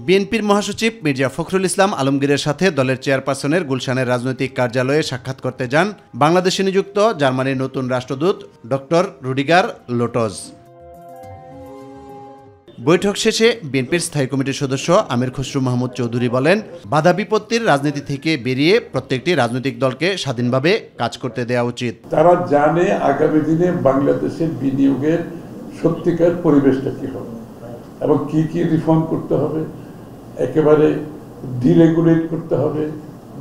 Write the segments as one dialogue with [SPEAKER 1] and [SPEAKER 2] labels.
[SPEAKER 1] বিএনপির মহাসচিব মির্জা ফখরুল ইসলাম আলমগীরের সাথে দলের চেয়ারপারসনের গুলশানের রাজনৈতিক কার্যালয়ে সাক্ষাৎ করতে যান বাংলাদেশে নিযুক্ত জার্মানির নতুন রাষ্ট্রদূত ডক্টর রুডিগার লোটজ। বৈঠক শেষে বিএনপির স্থায়ী কমিটির সদস্য আমির খসরু মাহমুদ চৌধুরী বলেন, বাধা বিপত্তির রাজনীতি থেকে বেরিয়ে প্রত্যেকটি রাজনৈতিক দলকে স্বাধীনভাবে কাজ করতে দেওয়া উচিত।
[SPEAKER 2] তারা জানে আগামী দিনে বাংলাদেশের বিনিয়োগের সত্যিকার পরিবেশটা কি হবে এবং কি কি রিফর্ম করতে হবে, একেবারে ডিরেগুলেট করতে হবে,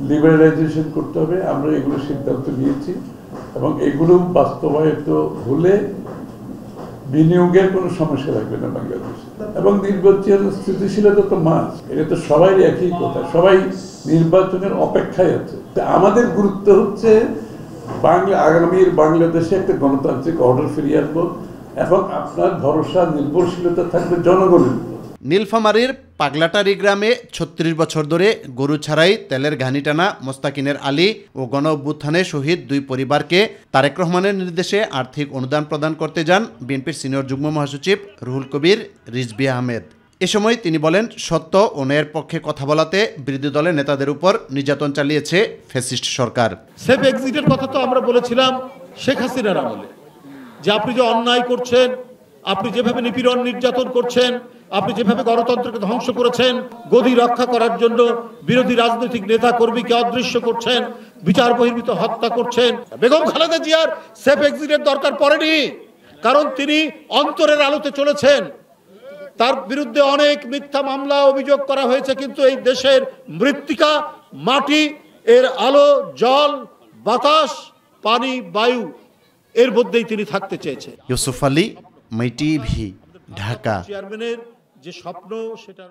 [SPEAKER 2] লিবারালাইজেশন করতে হবে। আমরা এগুলো সিদ্ধান্ত নিয়েছি এবং এগুলো বাস্তবায়িত হলে বিনিয়োগের কোনো সমস্যা থাকবে না বাংলাদেশে। এবং নির্বাচন স্থিতিশীলতা তো মাস, এটা তো সবাই একই কথা, সবাই নির্বাচনের অপেক্ষায় আছে। আমাদের গুরুত্ব হচ্ছে আগামীর বাংলাদেশে একটা গণতান্ত্রিক অর্ডার ফিরিয়ে আনবো এবং আপনার ভরসা নির্ভরশীলতা থাকবে জনগণের।
[SPEAKER 1] নীলফামারীর পাগলাটারি গ্রামে ৩৬ বছর ধরে গরু ছাড়াই তেলের ঘানি টানা মোস্তাকিনের আলী ও গণ অভ্যুত্থানে শহীদ দুই পরিবারকে তারেক রহমানের নির্দেশে আর্থিক অনুদান প্রদান করতে যান বিএনপির সিনিয়র যুগ্ম মহাসচিব রুহুল কবির রিজভী আহমেদ। এ সময় তিনি বলেন, সত্য ও ন্যায়ের পক্ষে কথা বলাতে বিরোধী দলের নেতাদের উপর নির্যাতন চালিয়েছে ফ্যাসিস্ট সরকার।
[SPEAKER 3] সেফ এক্সিটের কথা তো আমরা বলেছিলাম শেখ হাসিনার আমলে, যে আপনি যে অন্যায় করছেন, আপনি যেভাবে নিপীড়ন নির্যাতন করছেন, আপনি যেভাবে গণতন্ত্রকে ধ্বংস করেছেন, গদি রক্ষা করার জন্য বিরোধী রাজনৈতিক নেতা কর্মীকে অদৃশ্য করছেন, বিচার বহির্ভূত হত্যা করছেন। বেগম খালেদা জিয়ার সেফ এক্সিটের দরকার পড়েনি, কারণ তিনি অন্তরের আলোতে চলেছেন। তার বিরুদ্ধে অনেক মিথ্যা মামলা অভিযোগ করা হয়েছে, কিন্তু এই দেশের মৃত্তিকা, মাটি, এর আলো, জল, বাতাস, পানি, বায়ু, এর মধ্যেই তিনি থাকতে চেয়েছেন।
[SPEAKER 1] ইউসুফ আলী, মাই টিভি, ঢাকা।
[SPEAKER 3] চেয়ারম্যানের যে স্বপ্ন সেটা